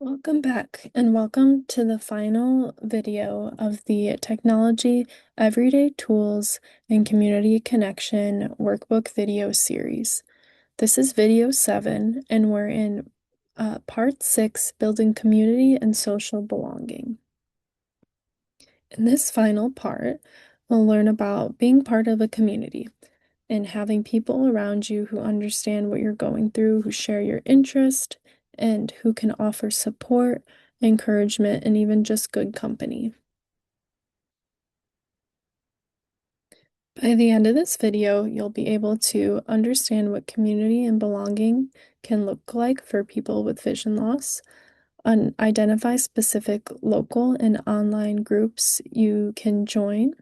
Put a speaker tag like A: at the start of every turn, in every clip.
A: Welcome back and welcome to the final video of the Technology, Everyday Tools, and Community Connection Workbook video series. This is video 7 and we're in part 6, Building Community and Social Belonging. In this final part, we'll learn about being part of a community and having people around you who understand what you're going through, who share your interest, and who can offer support, encouragement, and even just good company. By the end of this video, you'll be able to understand what community and belonging can look like for people with vision loss, identify specific local and online groups you can join,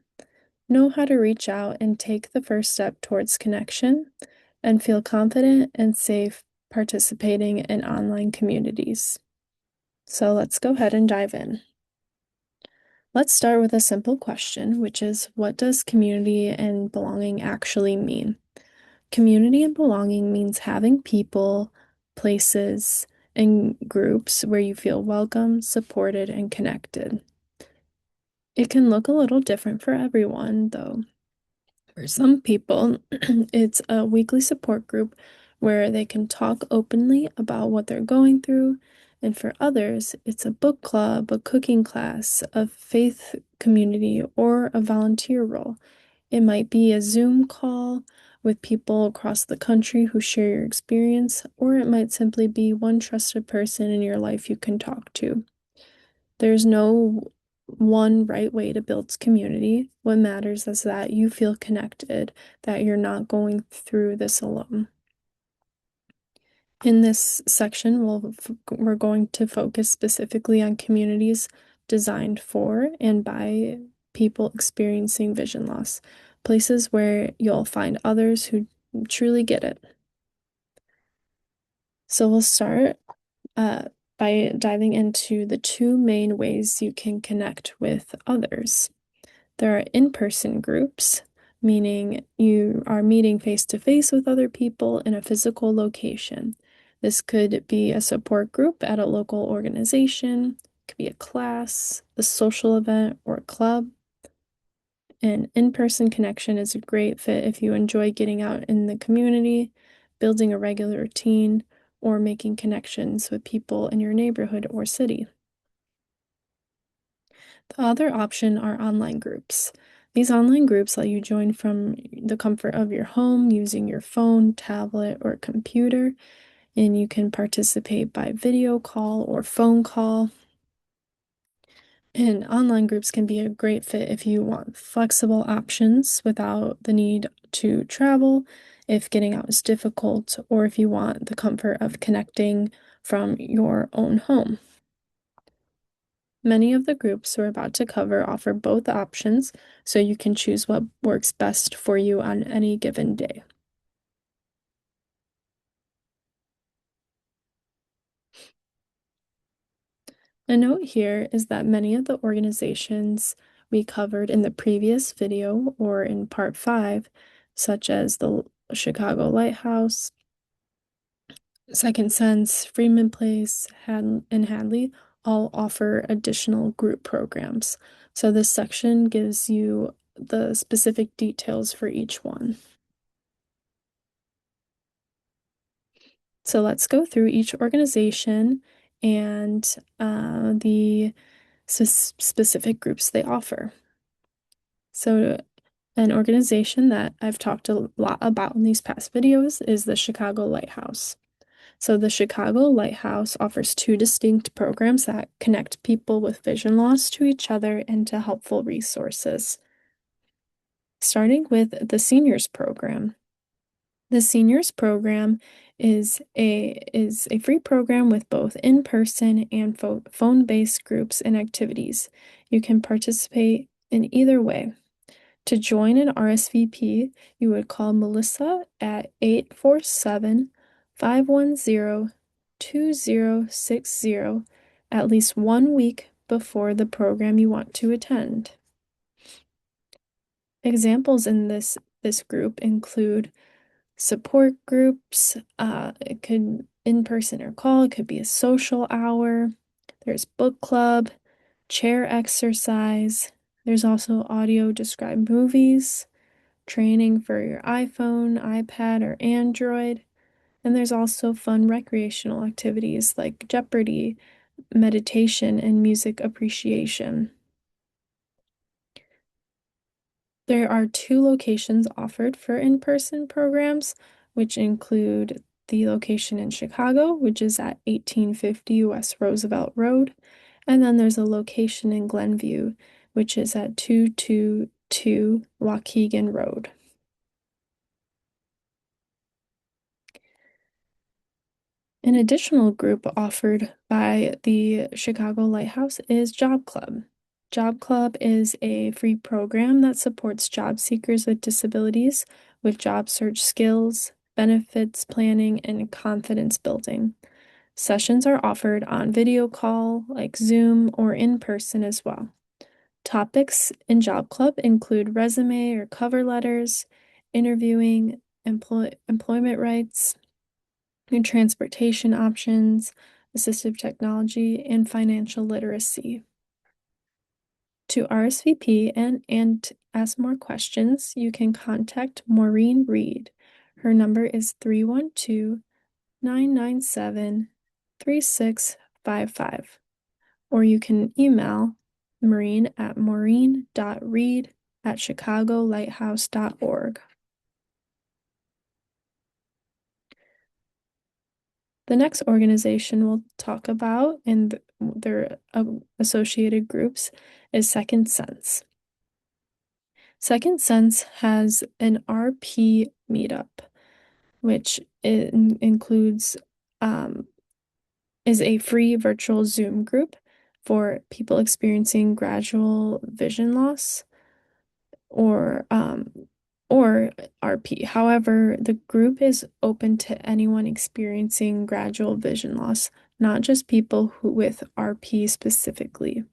A: know how to reach out and take the first step towards connection, and feel confident and safe participating in online communities. So let's go ahead and dive in. Let's start with a simple question, which is, what does community and belonging actually mean? Community and belonging means having people, places, and groups where you feel welcome, supported, and connected. It can look a little different for everyone, though. For some people, it's a weekly support group where they can talk openly about what they're going through. And for others, it's a book club, a cooking class, a faith community, or a volunteer role. It might be a Zoom call with people across the country who share your experience, or it might simply be one trusted person in your life you can talk to. There's no one right way to build community. What matters is that you feel connected, that you're not going through this alone. In this section, we're going to focus specifically on communities designed for and by people experiencing vision loss, places where you'll find others who truly get it. So we'll start by diving into the two main ways you can connect with others. There are in-person groups, meaning you are meeting face-to-face with other people in a physical location. This could be a support group at a local organization, it could be a class, a social event, or a club. An in-person connection is a great fit if you enjoy getting out in the community, building a regular routine, or making connections with people in your neighborhood or city. The other option are online groups. These online groups let you join from the comfort of your home using your phone, tablet, or computer, and you can participate by video call or phone call. And online groups can be a great fit if you want flexible options without the need to travel, if getting out is difficult, or if you want the comfort of connecting from your own home. Many of the groups we're about to cover offer both options, so you can choose what works best for you on any given day. A note here is that many of the organizations we covered in the previous video or in part 5, such as the Chicago Lighthouse, Second Sense, Freeman Place, and Hadley, all offer additional group programs. So this section gives you the specific details for each one. So let's go through each organization and the specific groups they offer. So an organization that I've talked a lot about in these past videos is the Chicago Lighthouse. So the Chicago Lighthouse offers two distinct programs that connect people with vision loss to each other and to helpful resources. Starting with the seniors program. The seniors program is a free program with both in-person and phone-based groups and activities. You can participate in either way. To join an RSVP, you would call Melissa at 847-510-2060 at least 1 week before the program you want to attend. Examples in this group include support groups, it could in person or call, it could be a social hour, There's book club, chair exercise. There's also audio described movies, training for your iPhone, iPad, or Android. And there's also fun recreational activities like Jeopardy, meditation, and music appreciation. There are two locations offered for in-person programs, which include the location in Chicago, which is at 1850 West Roosevelt Road, and then there's a location in Glenview, which is at 222 Waukegan Road. An additional group offered by the Chicago Lighthouse is Job Club. Job Club is a free program that supports job seekers with disabilities with job search skills, benefits planning, and confidence building. Sessions are offered on video call, like Zoom, or in person as well. Topics in Job Club include resume or cover letters, interviewing, employment rights, new transportation options, assistive technology, and financial literacy. To RSVP and ask more questions, you can contact Maureen Reed. Her number is 312-997-3655. Or you can email Maureen at maureen.reed@chicagolighthouse.org. The next organization we'll talk about and their associated groups is Second Sense. Second Sense has an RP meetup, which includes is a free virtual Zoom group for people experiencing gradual vision loss or RP. However, the group is open to anyone experiencing gradual vision loss, not just people with RP specifically.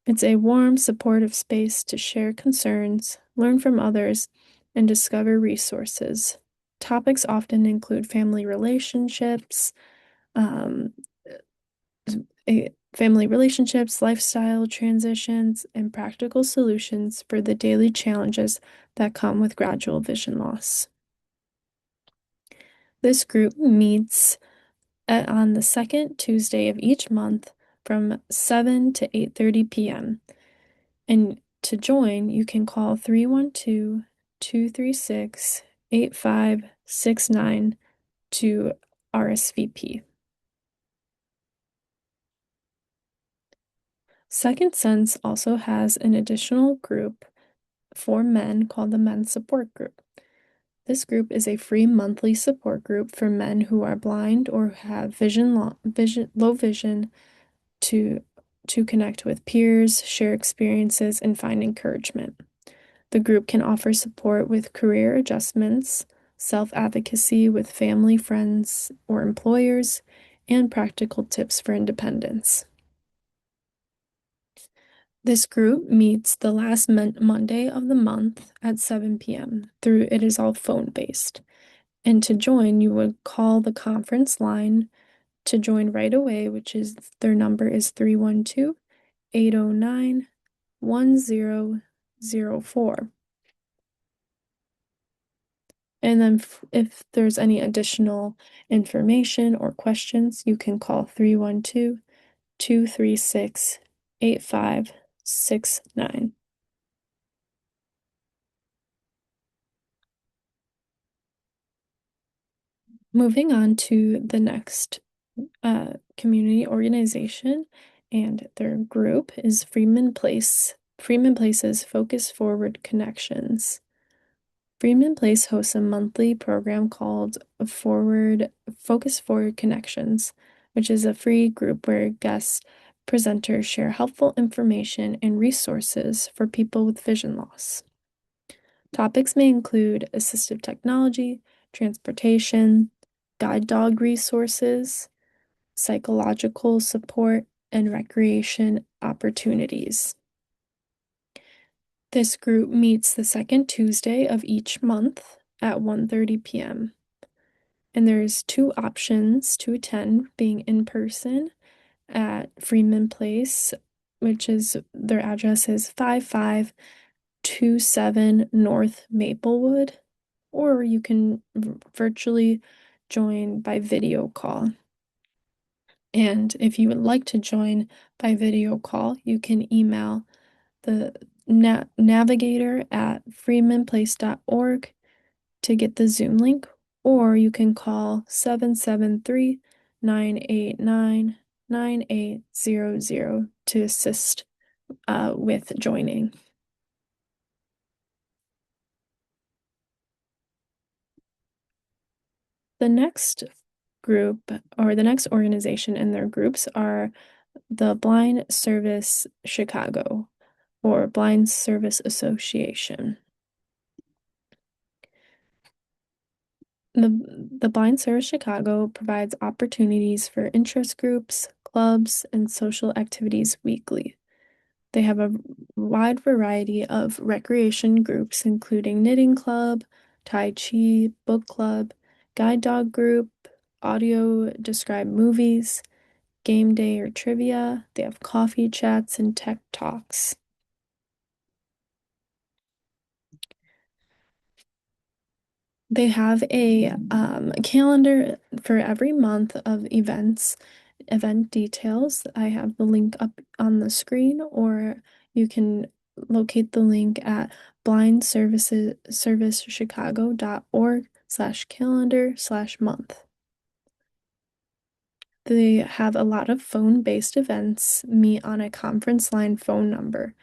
A: It's a warm, supportive space to share concerns, learn from others, and discover resources. Topics often include family relationships, um, lifestyle transitions, and practical solutions for the daily challenges that come with gradual vision loss. This group meets on the second Tuesday of each month from 7 to 8:30 p.m. And to join, you can call 312-236-8569 to RSVP. Second Sense also has an additional group for men called the Men's Support Group. This group is a free monthly support group for men who are blind or have low vision to connect with peers, share experiences, and find encouragement. The group can offer support with career adjustments, self-advocacy with family, friends, or employers, and practical tips for independence. This group meets the last Monday of the month at 7 p.m. It is all phone-based. And to join, you would call the conference line to join right away, which is their number is 312-809-1004. And then if there's any additional information or questions, you can call 312-236-8569. Moving on to the next community organization and their group is Freeman Place. Freeman Place's Focus Forward Connections. Freeman Place hosts a monthly program called Focus Forward Connections, which is a free group where guest presenters share helpful information and resources for people with vision loss. Topics may include assistive technology, transportation, guide dog resources, psychological support, and recreation opportunities. This group meets the second Tuesday of each month at 1:30 p.m. And there's two options to attend, being in person at Freeman Place, which is their address is 5527 North Maplewood, or you can virtually join by video call. And if you would like to join by video call, you can email the navigator at freemanplace.org to get the Zoom link, or you can call 773-989-9800 to assist with joining. The next group or the next organization in their groups are the Blind Service Chicago or Blind Service Association. The Blind Service Chicago provides opportunities for interest groups, clubs, and social activities weekly. They have a wide variety of recreation groups, including knitting club, Tai Chi, book club, guide dog group, audio described movies, game day or trivia. They have coffee chats and tech talks. They have a calendar for every month of event details. I have the link up on the screen, or you can locate the link at blindservicechicago.org/calendar/month. They have a lot of phone-based events meet on a conference line phone number.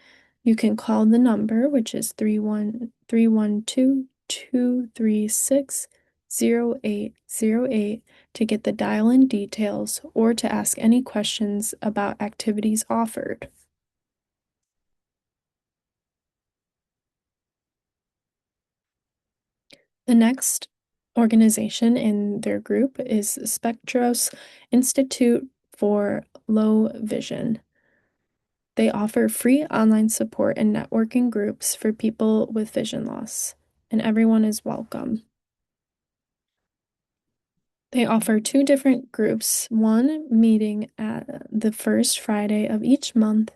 A: You can call the number, which is 312-236-0808 to get the dial-in details or to ask any questions about activities offered. The next organization in their group is Spectros Institute for Low Vision. They offer free online support and networking groups for people with vision loss, and everyone is welcome. They offer two different groups, one meeting at the first Friday of each month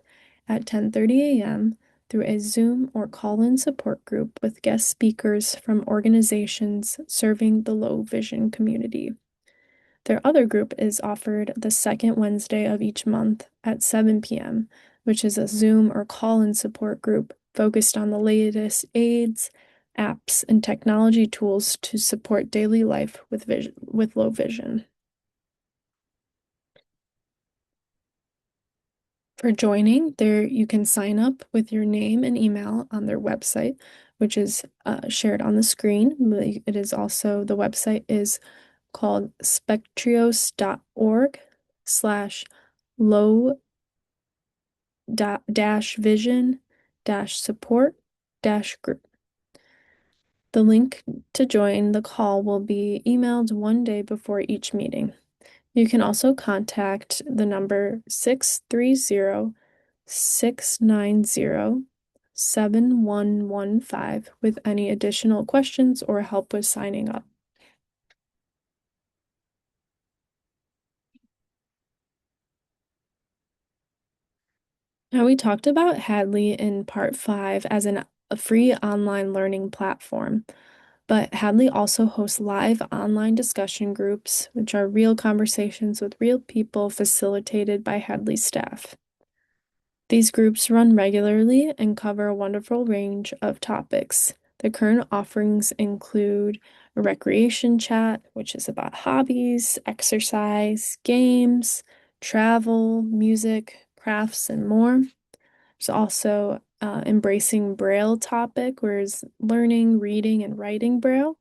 A: at 10:30 a.m. through a Zoom or call-in support group with guest speakers from organizations serving the low vision community. Their other group is offered the second Wednesday of each month at 7 p.m., which is a Zoom or call-in support group focused on the latest aids, apps, and technology tools to support daily life with low vision. For joining, there you can sign up with your name and email on their website, which is shared on the screen. It is also, the website is called spectrios.org/low-vision-support-group. The link to join the call will be emailed one day before each meeting. You can also contact the number 630-690-7115 with any additional questions or help with signing up. Now, we talked about Hadley in part 5 as a free online learning platform, but Hadley also hosts live online discussion groups, which are real conversations with real people facilitated by Hadley staff. These groups run regularly and cover a wonderful range of topics. The current offerings include a recreation chat, which is about hobbies, exercise, games, travel, music, crafts, and more. There's also embracing Braille topic, whereas learning, reading, and writing Braille.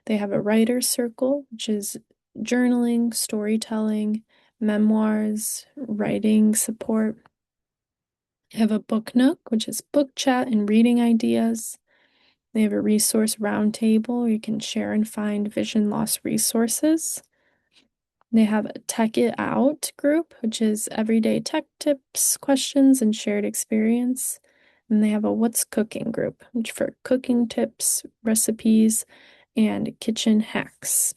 A: They have a writer circle, which is journaling, storytelling, memoirs, writing support. They have a book nook, which is book chat and reading ideas. They have a resource roundtable where you can share and find vision loss resources. They have a Tech It Out group, which is everyday tech tips, questions, and shared experience. And they have a What's Cooking group, which for cooking tips, recipes, and kitchen hacks.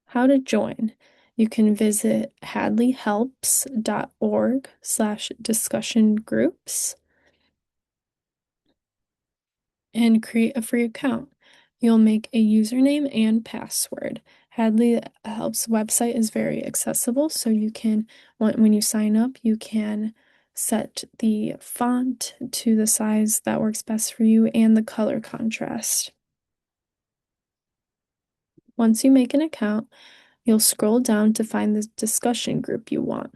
A: How to join. You can visit hadleyhelps.org/discussion groups and create a free account. You'll make a username and password. Hadley Helps website is very accessible, so you can, when you sign up, you can set the font to the size that works best for you and the color contrast. Once you make an account, you'll scroll down to find the discussion group you want.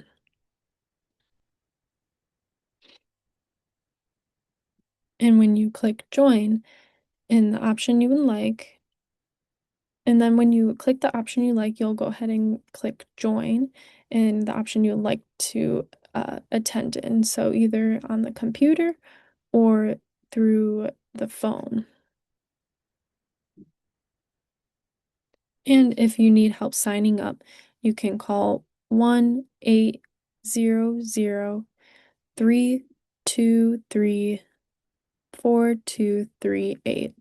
A: And when you click join in the option you would like, and then when you click the option you like, you'll go ahead and click join in the option you'd like to attend in. So either on the computer or through the phone. And if you need help signing up, you can call 1-800-323-4238.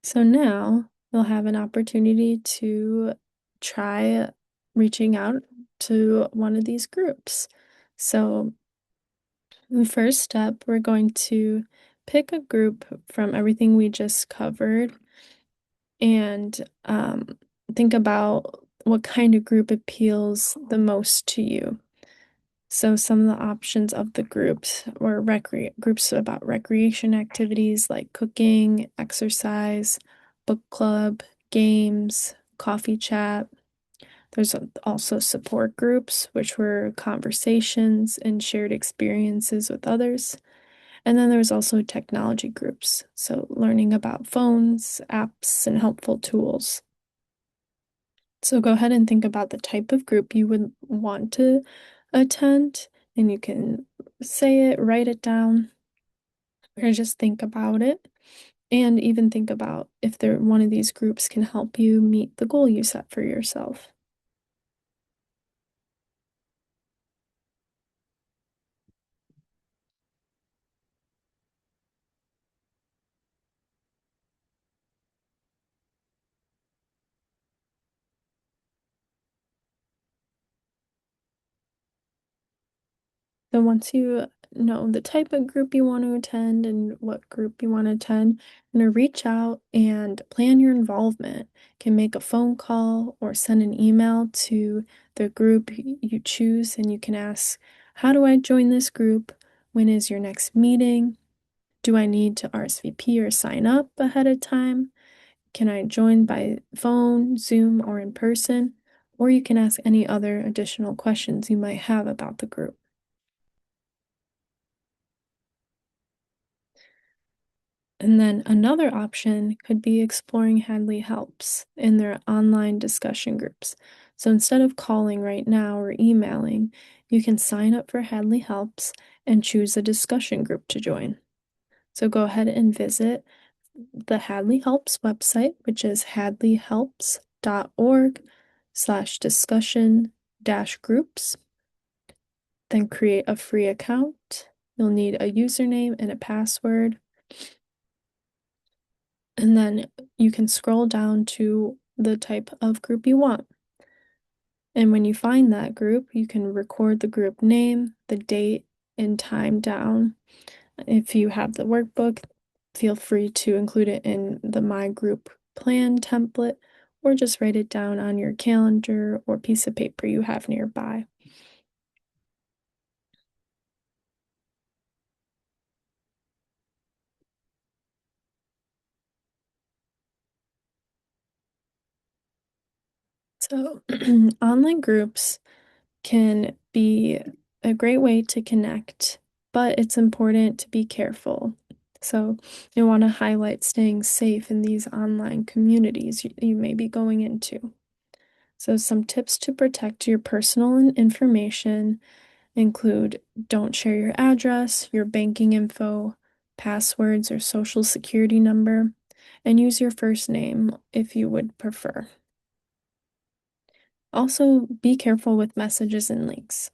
A: So now you'll have an opportunity to try reaching out to one of these groups. So the first step, we're going to pick a group from everything we just covered and think about what kind of group appeals the most to you. So some of the options of the groups were groups about recreation activities like cooking, exercise, book club, games, coffee chat. There's also support groups, which were conversations and shared experiences with others. And then there's also technology groups, so learning about phones, apps, and helpful tools. So go ahead and think about the type of group you would want to attend, and you can say it, write it down, or just think about it. And even think about if one of these groups can help you meet the goal you set for yourself. So once you know the type of group you want to attend and what group you want to attend, you're going to reach out and plan your involvement. You can make a phone call or send an email to the group you choose, and you can ask, how do I join this group? When is your next meeting? Do I need to RSVP or sign up ahead of time? Can I join by phone, Zoom, or in person? Or you can ask any other additional questions you might have about the group. And then another option could be exploring Hadley Helps in their online discussion groups. So instead of calling right now or emailing, you can sign up for Hadley Helps and choose a discussion group to join. So go ahead and visit the Hadley Helps website, which is hadleyhelps.org/discussion-groups. Then create a free account. You'll need a username and a password. And then you can scroll down to the type of group you want. And when you find that group, you can record the group name, the date, and time down. If you have the workbook, feel free to include it in the My Group Plan template or just write it down on your calendar or piece of paper you have nearby. So, online groups can be a great way to connect, but it's important to be careful. So, you want to highlight staying safe in these online communities you may be going into. So, some tips to protect your personal information include don't share your address, your banking info, passwords, or social security number, and use your first name if you would prefer. Also, be careful with messages and links.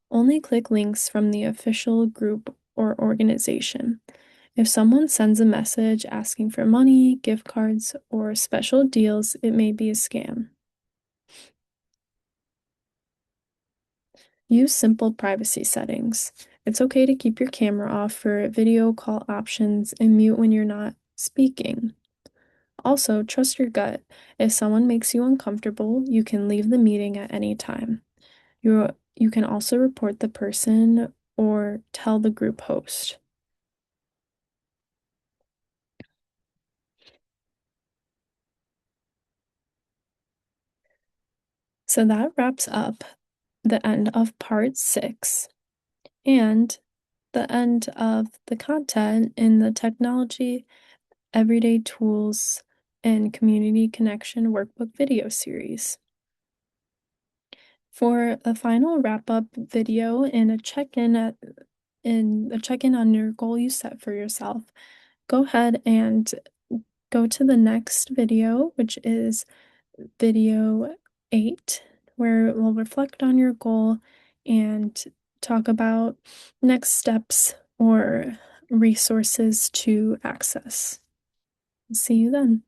A: Only click links from the official group or organization. If someone sends a message asking for money, gift cards, or special deals, it may be a scam. Use simple privacy settings. It's okay to keep your camera off for video call options and mute when you're not speaking. Also, trust your gut. If someone makes you uncomfortable, you can leave the meeting at any time. You can also report the person or tell the group host. So that wraps up the end of part 6 and the end of the content in the technology, everyday tools, and community connection workbook video series. For a final wrap-up video and a check-in on your goal you set for yourself, go ahead and go to the next video, which is video 8, where we'll reflect on your goal and talk about next steps or resources to access. See you then.